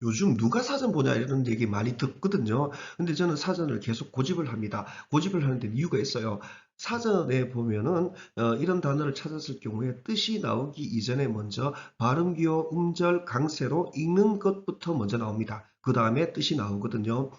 요즘 누가 사전 보냐 이런 얘기 많이 듣거든요. 근데 저는 사전을 계속 고집을 합니다. 고집을 하는데 이유가 있어요. 사전에 보면은 이런 단어를 찾았을 경우에 뜻이 나오기 이전에 먼저 발음, 기호, 음절, 강세로 읽는 것부터 먼저 나옵니다. 그 다음에 뜻이 나오거든요.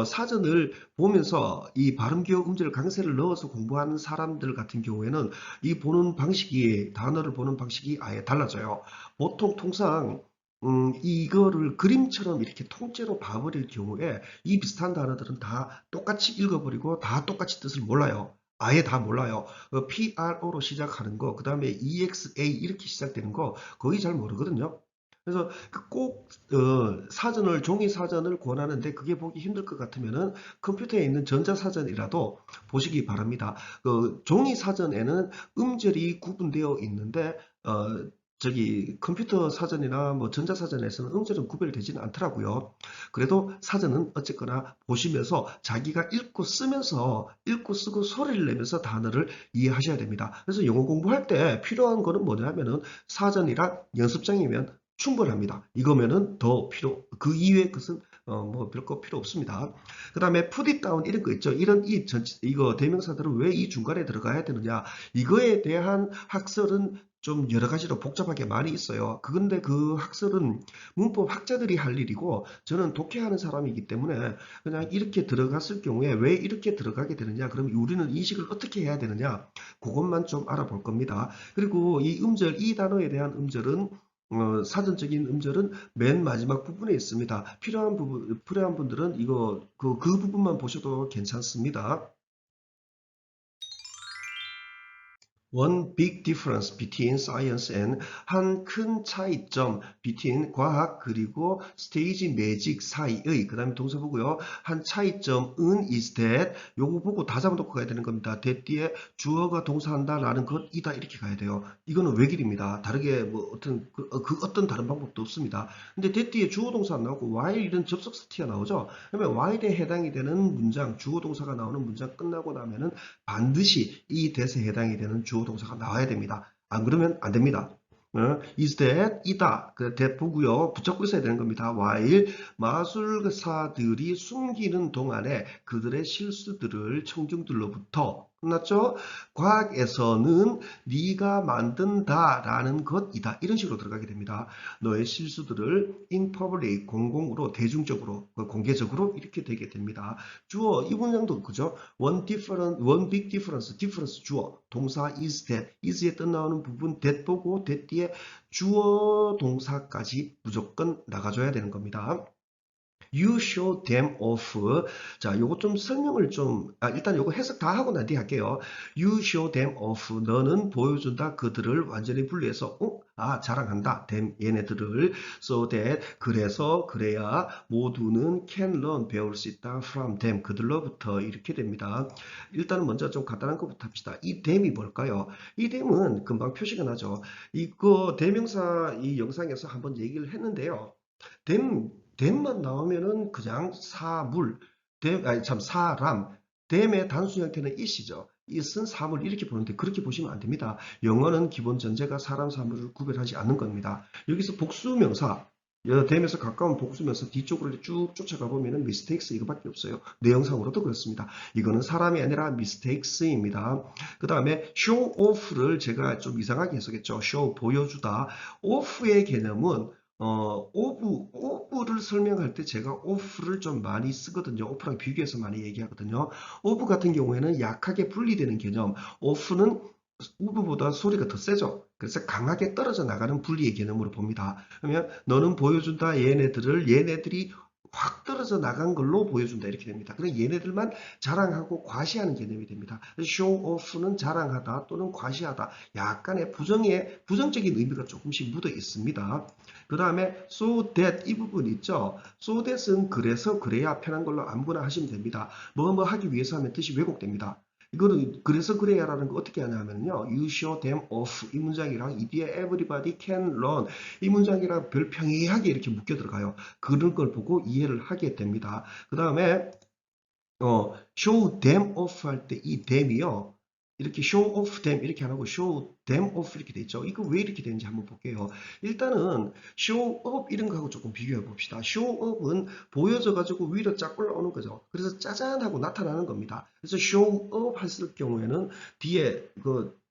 사전을 보면서 이 발음, 기호, 음절, 강세를 넣어서 공부하는 사람들 같은 경우에는 이 보는 방식이, 단어를 보는 방식이 아예 달라져요. 보통 통상 이거를 그림처럼 이렇게 통째로 봐버릴 경우에 이 비슷한 단어들은 다 똑같이 읽어버리고 다 똑같이 뜻을 몰라요. 아예 다 몰라요. PRO로 시작하는 거, 그 다음에 EXA 이렇게 시작되는 거 거의 잘 모르거든요. 그래서 꼭 사전을 종이 사전을 권하는데 그게 보기 힘들 것 같으면은 컴퓨터에 있는 전자사전이라도 보시기 바랍니다. 그 종이 사전에는 음절이 구분되어 있는데 저기 컴퓨터 사전이나 뭐 전자사전에서는 음절은 구별되지는 않더라고요. 그래도 사전은 어쨌거나 보시면서 자기가 읽고 쓰면서 읽고 쓰고 소리를 내면서 단어를 이해하셔야 됩니다. 그래서 영어 공부할 때 필요한 거는 뭐냐면은 사전이랑 연습장이면 충분합니다. 이거면은 더 그 이외의 것은 뭐 별거 필요 없습니다. 그 다음에 put it down 이런 거 있죠. 이런 이거 대명사들은 왜 이 중간에 들어가야 되느냐. 이거에 대한 학설은 좀 여러 가지로 복잡하게 많이 있어요. 그런데 그 학설은 문법 학자들이 할 일이고 저는 독해하는 사람이기 때문에 그냥 이렇게 들어갔을 경우에 왜 이렇게 들어가게 되느냐, 그럼 우리는 인식을 어떻게 해야 되느냐, 그것만 좀 알아볼 겁니다. 그리고 이 음절, 이 단어에 대한 음절은 사전적인 음절은 맨 마지막 부분에 있습니다. 필요한 분들은 이거 그 부분만 보셔도 괜찮습니다. One big difference between science and 한 큰 차이점 between 과학 그리고 스테이지 매직 사이의 그 다음에 동사 보고요. 한 차이점은 is that 요거 보고 다 잡아놓고 가야 되는 겁니다. that 뒤에 주어가 동사한다 라는 것이다 이렇게 가야 돼요. 이거는 외길입니다. 다르게 뭐 그 어떤 다른 방법도 없습니다. 근데 that 뒤에 주어 동사 안 나오고 while 이런 접속사 t가 나오죠. 그러면 while에 해당이 되는 문장 주어 동사가 나오는 문장 끝나고 나면은 반드시 이 that에 해당이 되는 주어 동사가 나와야 됩니다. 안 그러면 안 됩니다. is that, 이다. 그 that 보고요. 붙잡고 있어야 되는 겁니다. while 마술사들이 숨기는 동안에 그들의 실수들을 청중들로부터 끝났죠? 과학에서는 네가 만든다라는 것이다. 이런 식으로 들어가게 됩니다. 너의 실수들을 in public, 공공으로, 대중적으로, 공개적으로 이렇게 되게 됩니다. 주어, 이 문장도 그죠? one big difference, difference 주어, 동사 is that, is에 끝나오는 부분 that 보고 that 뒤에 주어 동사까지 무조건 나가줘야 되는 겁니다. You show them off. 자, 요거 좀 설명을 일단 요거 해석 다 하고 난 뒤에 할게요. You show them off. 너는 보여준다. 그들을 완전히 분리해서, 자랑한다. them, 얘네들을. So that, 그래서, 그래야 모두는 can learn, 배울 수 있다. from them, 그들로부터. 이렇게 됩니다. 일단은 먼저 좀 간단한 것부터 합시다. 이 them이 뭘까요? 이 them은 금방 표시가 나죠. 이거 대명사 이 영상에서 한번 얘기를 했는데요. 댐, 댐만 나오면은 그냥 사물, 아니 참 사람, 댐의 단수 형태는 it이죠. it은 사물 이렇게 보는데 그렇게 보시면 안 됩니다. 영어는 기본 전제가 사람, 사물을 구별하지 않는 겁니다. 여기서 복수명사, 댐에서 가까운 복수명사 뒤쪽으로 쭉 쫓아가 보면은 mistakes 이거밖에 없어요. 내용상으로도 그렇습니다. 이거는 사람이 아니라 mistakes입니다. 그 다음에 show off를 제가 좀 이상하게 해석했죠. show 보여주다. off의 개념은 오브를 설명할 때 제가 오프를 좀 많이 쓰거든요. 오프랑 비교해서 많이 얘기하거든요. 오브 같은 경우에는 약하게 분리되는 개념, 오프는 오브보다 소리가 더 세죠. 그래서 강하게 떨어져 나가는 분리의 개념으로 봅니다. 그러면 너는 보여준다 얘네들이 확 떨어져 나간 걸로 보여준다 이렇게 됩니다. 그럼 얘네들만 자랑하고 과시하는 개념이 됩니다. show off는 자랑하다 또는 과시하다 약간의 부정적인 의미가 조금씩 묻어 있습니다. 그 다음에 so that 이 부분 있죠. so that은 그래서 그래야 편한 걸로 아무거나 하시면 됩니다. 뭐 하기 위해서 하면 뜻이 왜곡됩니다. 이거는 그래서 그래야라는 거 어떻게 하냐면요. You show them off 이 문장이랑 이 뒤에 everybody can learn 이 문장이랑 별평이하게 이렇게 묶여 들어가요. 그런 걸 보고 이해를 하게 됩니다. 그 다음에 show them off 할 때 이 them이요. 이렇게 show off them 이렇게 안 하고 show them off 이렇게 돼 있죠. 이거 왜 이렇게 되는지 한번 볼게요. 일단은 show up 이런 거하고 조금 비교해 봅시다. show up은 보여져 가지고 위로 쫙 올라오는 거죠. 그래서 짜잔 하고 나타나는 겁니다. 그래서 show up 했을 경우에는 뒤에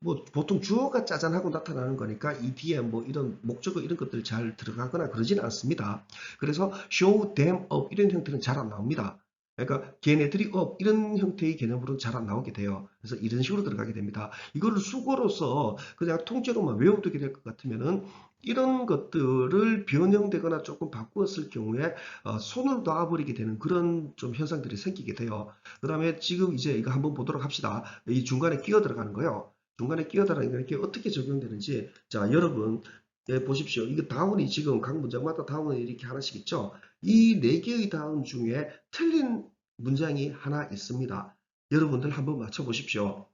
뭐 보통 주어가 짜잔하고 나타나는 거니까 이 뒤에 뭐 이런 목적어 이런 것들 잘 들어가거나 그러지는 않습니다. 그래서 show them up 이런 형태는 잘 안 나옵니다. 그러니까 걔네들이 up 이런 형태의 개념으로는 잘 안 나오게 돼요. 그래서 이런 식으로 들어가게 됩니다. 이거를 수거로서 그냥 통째로만 외워두게 될 것 같으면은 이런 것들을 변형되거나 조금 바꾸었을 경우에 손을 놔버리게 되는 그런 좀 현상들이 생기게 돼요. 그 다음에 지금 이제 이거 한번 보도록 합시다. 이 중간에 끼어 들어가는 거요. 중간에 끼어 들어가는 게 어떻게 적용되는지 자 여러분 보십시오. 이거 다운이 지금 각 문장마다 다운이 이렇게 하나씩 있죠. 이 네 개의 다운 중에 틀린 문장이 하나 있습니다. 여러분들 한번 맞춰보십시오.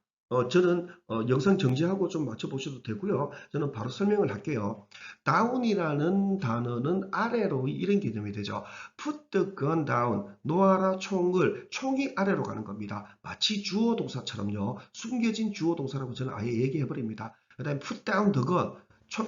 저는 영상 정지하고 좀 맞춰보셔도 되고요. 저는 바로 설명을 할게요. 다운이라는 단어는 아래로 이런 개념이 되죠. Put the gun down. 놓아라 총을. 총이 아래로 가는 겁니다. 마치 주어 동사처럼요. 숨겨진 주어 동사라고 저는 아예 얘기해버립니다. 그 다음에 put down the gun.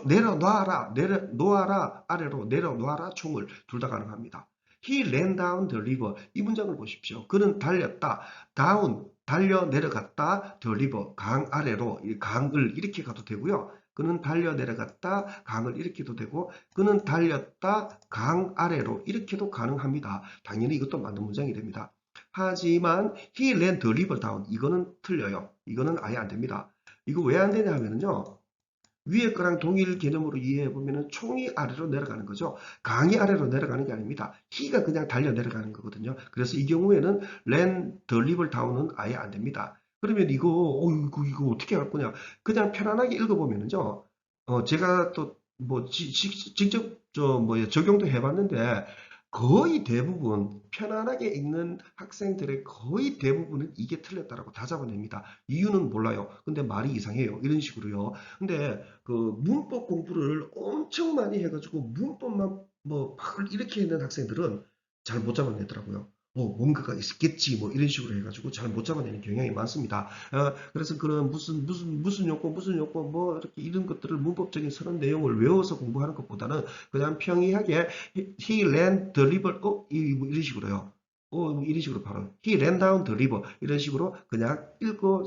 내려놔라, 놓아라, 아래로 내려놔라 총을 둘 다 가능합니다. He ran down the river. 이 문장을 보십시오. 그는 달렸다. down, 달려 내려갔다. the river, 강 아래로, 강을 이렇게 가도 되고요. 그는 달려 내려갔다. 강을 이렇게도 되고, 그는 달렸다. 강 아래로 이렇게도 가능합니다. 당연히 이것도 맞는 문장이 됩니다. 하지만 he ran the river down. 이거는 틀려요. 이거는 아예 안 됩니다. 이거 왜 안 되냐 하면요. 위에 거랑 동일 개념으로 이해해 보면은 총이 아래로 내려가는 거죠. 강이 아래로 내려가는 게 아닙니다. he가 그냥 달려 내려가는 거거든요. 그래서 이 경우에는 land the river down은 아예 안 됩니다. 그러면 이거 어떻게 할 거냐? 그냥 편안하게 읽어보면은요. 제가 또 뭐 직접 적용도 해봤는데 거의 대부분 편안하게 읽는 학생들의 거의 대부분은 이게 틀렸다라고 다 잡아냅니다. 이유는 몰라요. 근데 말이 이상해요. 이런 식으로요. 근데 그 문법 공부를 엄청 많이 해가지고 문법만 뭐 막 이렇게 있는 학생들은 잘 못 잡아내더라고요. 뭔가가 있겠지 뭐 이런 식으로 해가지고 잘 못 잡아내는 경향이 많습니다. 그래서 그런 무슨 요건 뭐 이렇게 이런 것들을 문법적인 서론 내용을 외워서 공부하는 것보다는 그냥 평이하게 he ran the river 뭐 이런 식으로요. 이런 식으로 바로 he ran down the river 이런 식으로 그냥 읽고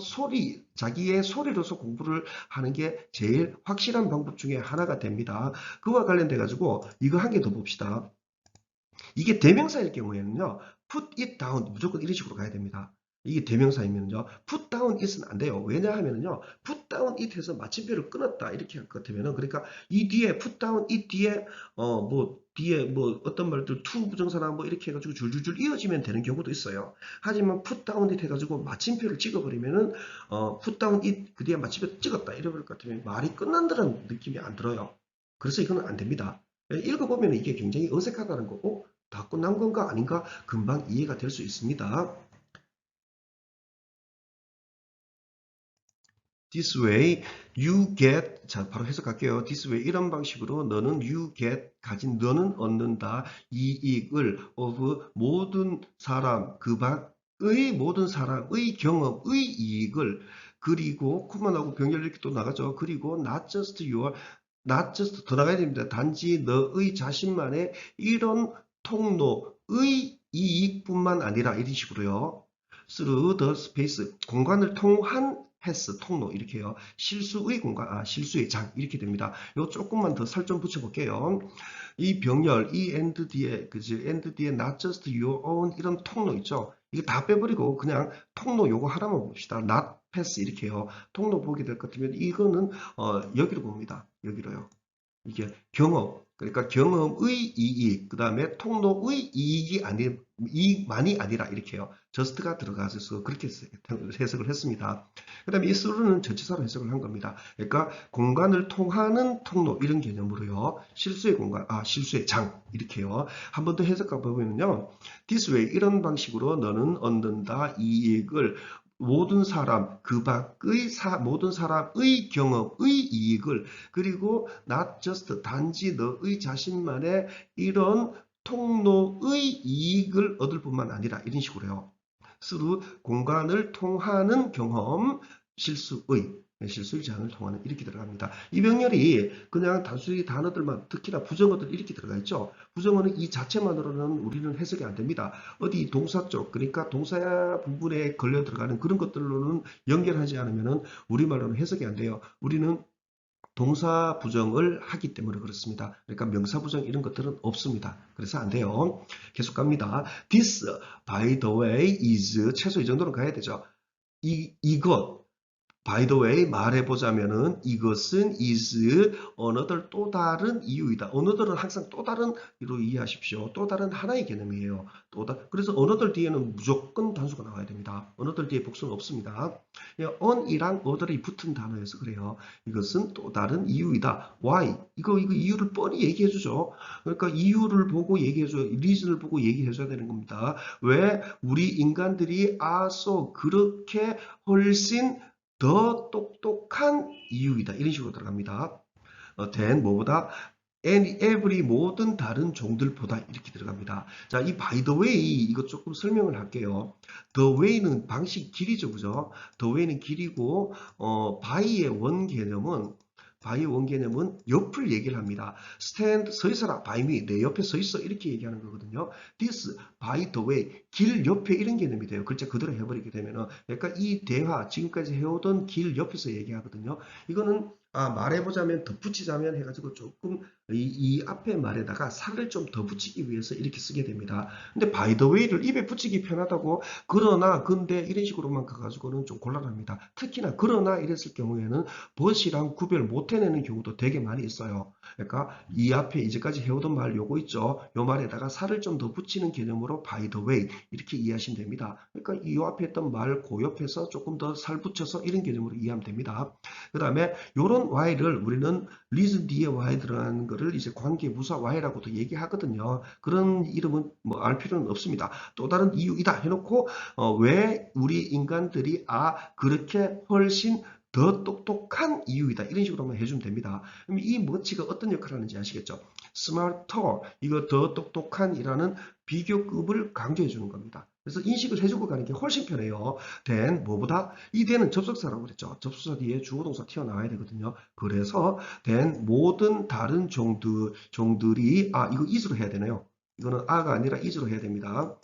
자기의 소리로서 공부를 하는 게 제일 확실한 방법 중에 하나가 됩니다. 그와 관련돼 가지고 이거 한 개 더 봅시다. 이게 대명사일 경우에는요. put it down 무조건 이런 식으로 가야 됩니다. 이게 대명사이면요. put down it은 안 돼요. 왜냐하면요. put down it 해서 마침표를 끊었다. 이렇게 할 것 같으면은 그러니까 이 뒤에 put down it 뒤에 뒤에 뭐 어떤 말들 to 부정사나 뭐 이렇게 해가지고 줄줄줄 이어지면 되는 경우도 있어요. 하지만 put down it 해가지고 마침표를 찍어버리면은 put down it 그 뒤에 마침표 찍었다 이래버릴 것 같으면 말이 끝난다는 느낌이 안 들어요. 그래서 이거는 안 됩니다. 읽어보면 이게 굉장히 어색하다는 거고 다 끝난 건가 아닌가 금방 이해가 될 수 있습니다. This way you get 자 바로 해석할게요. This way 이런 방식으로 너는 you get 가진 너는 얻는다 이익을 of 모든 사람 그 밖의 모든 사람의 경험의 이익을 그리고 코만 나오고 병렬 이렇게 또 나가죠. 그리고 not just 더 나가야 됩니다. 단지 너의 자신만의 이런 통로의 이익뿐만 아니라 이런 식으로요. through the space 공간을 통한 패스, 통로 이렇게 해요. 실수의 공간, 실수의 장 이렇게 됩니다. 요 조금만 더 살 좀 붙여볼게요. 이 병렬, 이 and 뒤에, 그지? and 뒤에 not just your own 이런 통로 있죠? 이게 다 빼버리고 그냥 통로 요거 하나만 봅시다. not pass 이렇게 해요. 통로 보게 될 것 같으면 이거는 여기로 봅니다. 여기로요. 이게 경험, 그러니까 경험의 이익, 그 다음에 통로의 이익만이 아니라 이렇게 해요. just가 들어가서 그렇게 해석을 했습니다. 그 다음에 이 through는 전치사로 해석을 한 겁니다. 그러니까 공간을 통하는 통로 이런 개념으로요. 실수의 공간, 실수의 장 이렇게요. 한 번 더 해석해 보면요. this way 이런 방식으로 너는 얻는다 이익을 모든 사람, 그 밖의 모든 사람의 경험의 이익을 그리고 not just 단지 너의 자신만의 이런 통로의 이익을 얻을 뿐만 아니라 이런 식으로요. through 공간을 통하는 경험, 실수의 제한을 통하는 이렇게 들어갑니다. 이 병렬이 그냥 단순히 단어들만 특히나 부정어들 이렇게 들어가 있죠. 부정어는 이 자체만으로는 우리는 해석이 안 됩니다. 어디 동사 쪽 그러니까 동사 부분에 걸려 들어가는 그런 것들로는 연결하지 않으면 우리말로는 해석이 안 돼요. 우리는 동사 부정을 하기 때문에 그렇습니다. 그러니까 명사 부정 이런 것들은 없습니다. 그래서 안 돼요. 계속 갑니다. This, by the way, is 최소 이 정도는 가야 되죠. 이것 by the way 말해보자면은 이것은 is another 또 다른 이유이다. another은 항상 또 다른 로 이해하십시오. 또 다른 하나의 개념이에요. 그래서 another 뒤에는 무조건 단수가 나와야 됩니다. another 뒤에 복수는 없습니다. on이랑 other이 붙은 단어여서 그래요. 이것은 또 다른 이유이다. why? 이거 이유를 뻔히 얘기해주죠. 그러니까 이유를 보고 얘기해줘요. reason을 보고 얘기해줘야 되는 겁니다. 왜 우리 인간들이 그렇게 훨씬 더 똑똑한 이유이다. 이런 식으로 들어갑니다. than 뭐보다 and every 모든 다른 종들보다 이렇게 들어갑니다. 자, 이 by the way 이거 조금 설명을 할게요. the way는 방식 길이죠, 그죠? the way는 길이고 by의 원 개념은 옆을 얘기를 합니다. stand, 서 있어라, by me, 내 옆에 서 있어 이렇게 얘기하는 거거든요. this, by the way, 길 옆에 이런 개념이 돼요. 글자 그대로 해버리게 되면은 그러니까 이 대화, 지금까지 해오던 길 옆에서 얘기하거든요. 이거는 말해보자면 덧붙이자면 해가지고 조금 이 앞에 말에다가 살을 좀 더 붙이기 위해서 이렇게 쓰게 됩니다. 근데 by the way를 입에 붙이기 편하다고 그러나 근데 이런 식으로만 가가지고는 좀 곤란합니다. 특히나 그러나 이랬을 경우에는 but이랑 구별 못 해내는 경우도 되게 많이 있어요. 그러니까 이 앞에 이제까지 해오던 말 요거 있죠. 요 말에다가 살을 좀 더 붙이는 개념으로 by the way 이렇게 이해하시면 됩니다. 그러니까 이 앞에 했던 말 그 옆에서 조금 더 살 붙여서 이런 개념으로 이해하면 됩니다. 그 다음에 요런 y를 우리는 reason 뒤에 y 들어가는 거를 이제 관계부사 y라고도 얘기하거든요. 그런 이름은 뭐 알 필요는 없습니다. 또 다른 이유이다 해놓고 왜 우리 인간들이 그렇게 훨씬 더 똑똑한 이유이다. 이런 식으로만 해주면 됩니다. 그럼 이 much가 어떤 역할을 하는지 아시겠죠? smarter, 이거 더 똑똑한이라는 비교급을 강조해 주는 겁니다. 그래서 인식을 해주고 가는 게 훨씬 편해요. than, 뭐보다? 이 than은 접속사라고 그랬죠. 접속사 뒤에 주어동사 튀어나와야 되거든요. 그래서 than 모든 다른 종들이, 이거 is로 해야 되네요. 이거는 가 아니라 is로 해야 됩니다.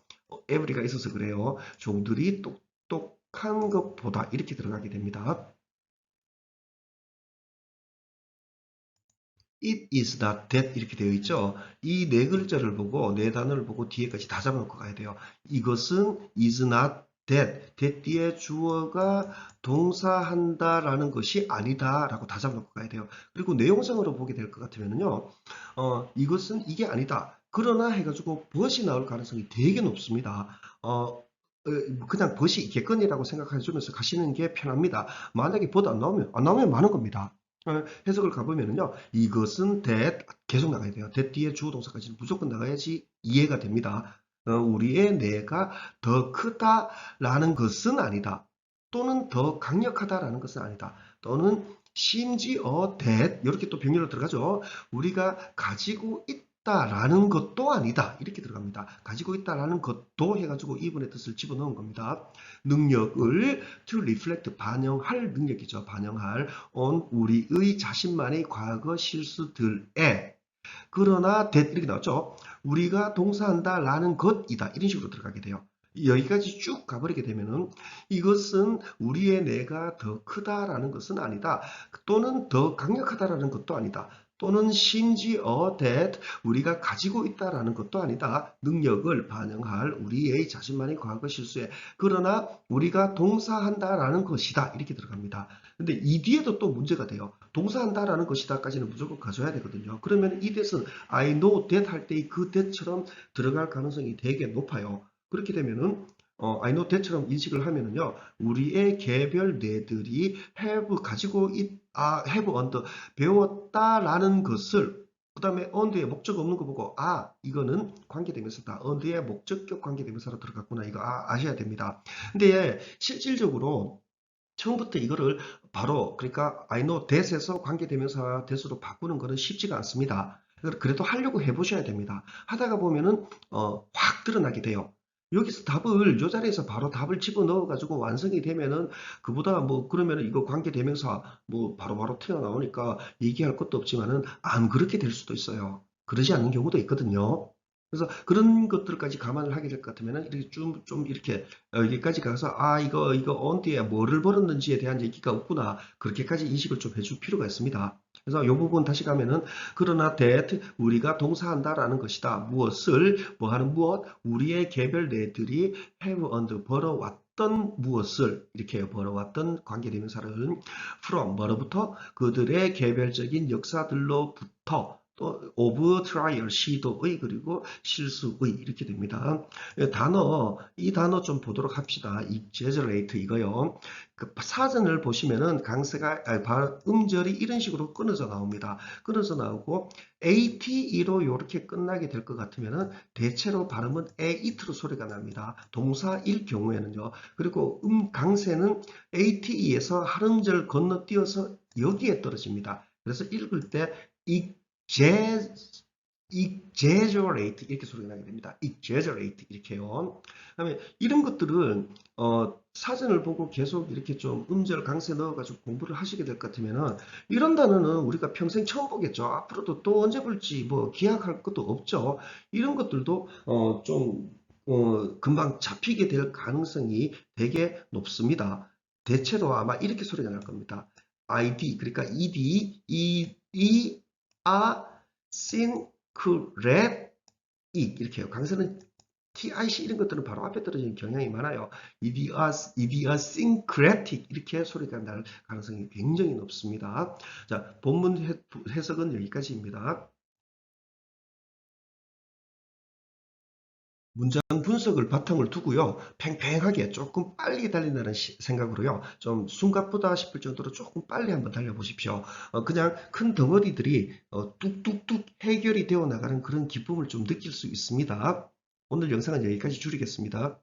every가 있어서 그래요. 종들이 똑똑한 것보다 이렇게 들어가게 됩니다. It is not that 이렇게 되어 있죠. 이 네 글자를 보고 네 단어를 보고 뒤에까지 다 잡아놓고 가야 돼요. 이것은 is not that. that 뒤에 주어가 동사한다라는 것이 아니다라고 다 잡아놓고 가야 돼요. 그리고 내용상으로 보게 될 것 같으면요. 이것은 이게 아니다. 그러나 해가지고 but이 나올 가능성이 되게 높습니다. 그냥 but이 있겠거니라고 생각해주면서 가시는 게 편합니다. 만약에 but 안 나오면 많은 겁니다. 해석을 가보면요. 이것은 that 계속 나가야 돼요. that 뒤에 주어 동사까지는 무조건 나가야지 이해가 됩니다. 우리의 뇌가 더 크다라는 것은 아니다. 또는 더 강력하다라는 것은 아니다. 또는 심지어 that 이렇게 또 병렬로 들어가죠. 우리가 가지고 있다라는 것도 아니다. 이렇게 들어갑니다. 가지고 있다라는 것도 해가지고 이분의 뜻을 집어넣은 겁니다. 능력을 to reflect 반영할 능력이죠. 반영할 on 우리의 자신만의 과거 실수들에 그러나 that 이렇게 나왔죠. 우리가 동사한다 라는 것이다. 이런 식으로 들어가게 돼요. 여기까지 쭉 가버리게 되면은 이것은 우리의 뇌가 더 크다라는 것은 아니다. 또는 더 강력하다라는 것도 아니다. 또는 심지어 that 우리가 가지고 있다라는 것도 아니다. 능력을 반영할 우리의 자신만의 과거 실수에 그러나 우리가 동사한다라는 것이다. 이렇게 들어갑니다. 근데 이 뒤에도 또 문제가 돼요. 동사한다라는 것이다까지는 무조건 가져야 되거든요. 그러면 이 that은 I know that 할 때의 그 that처럼 들어갈 가능성이 되게 높아요. 그렇게 되면은 I know that처럼 인식을 하면은요. 우리의 개별 뇌들이 가지고 have under 배웠다라는 것을 그 다음에 under에 목적 없는 거 보고 이거는 관계대명사다. under에 목적격 관계대명사로 들어갔구나. 이거 아셔야 됩니다. 근데 실질적으로 처음부터 이거를 바로 그러니까 I know that에서 관계대명사 that으로 바꾸는 거는 쉽지가 않습니다. 그래도 하려고 해보셔야 됩니다. 하다가 보면은 확 드러나게 돼요. 여기서 답을 요 자리에서 바로 답을 집어넣어 가지고 완성이 되면은 그보다 뭐 그러면은 이거 관계대명사 뭐 바로바로 튀어나오니까 얘기할 것도 없지만은 안 그렇게 될 수도 있어요. 그러지 않는 경우도 있거든요. 그래서 그런 것들까지 감안을 하게 될 것 같으면은 이렇게 좀 이렇게 여기까지 가서 아 이거 on 뒤에 뭐를 벌었는지에 대한 얘기가 없구나 그렇게까지 인식을 좀 해줄 필요가 있습니다. 그래서 이 부분 다시 가면은 그러나 that 우리가 동사한다라는 것이다. 무엇을 뭐 하는 무엇 우리의 개별 뇌들이 have earned 벌어왔던 무엇을 이렇게 벌어왔던 관계대명사를 from 뭐로부터 그들의 개별적인 역사들로부터 또 of trial 시도의 그리고 실수의 이렇게 됩니다. 이 단어 좀 보도록 합시다. exaggerate 이거요. 그 사전을 보시면은 음절이 이런 식으로 끊어져 나옵니다. 끊어져 나오고 ATE로 이렇게 끝나게 될 것 같으면은 대체로 발음은 AIT로 소리가 납니다. 동사일 경우에는요. 그리고 강세는 ATE에서 한 음절 건너뛰어서 여기에 떨어집니다. 그래서 읽을 때 exaggerate 이렇게 소리가 나게 됩니다. exaggerate 이렇게요. 그다음에 이런 것들은 사전을 보고 계속 이렇게 좀 음절 강세 넣어가지고 공부를 하시게 될 것 같으면은 이런 단어는 우리가 평생 처음 보겠죠. 앞으로도 또 언제 볼지 뭐 기약할 것도 없죠. 이런 것들도 좀 금방 잡히게 될 가능성이 되게 높습니다. 대체로 아마 이렇게 소리가 날 겁니다. ID 그러니까 아, syncretic 이렇게 해요. 강세는 TIC 이런 것들은 바로 앞에 떨어지는 경향이 많아요. idiosyncratic 이렇게 소리가 날 가능성이 굉장히 높습니다. 자, 본문 해석은 여기까지입니다. 문장 분석을 바탕을 두고요. 팽팽하게 조금 빨리 달린다는 생각으로요. 좀 숨가쁘다 싶을 정도로 조금 빨리 한번 달려보십시오. 그냥 큰 덩어리들이 뚝뚝뚝 해결이 되어 나가는 그런 기쁨을 좀 느낄 수 있습니다. 오늘 영상은 여기까지 줄이겠습니다.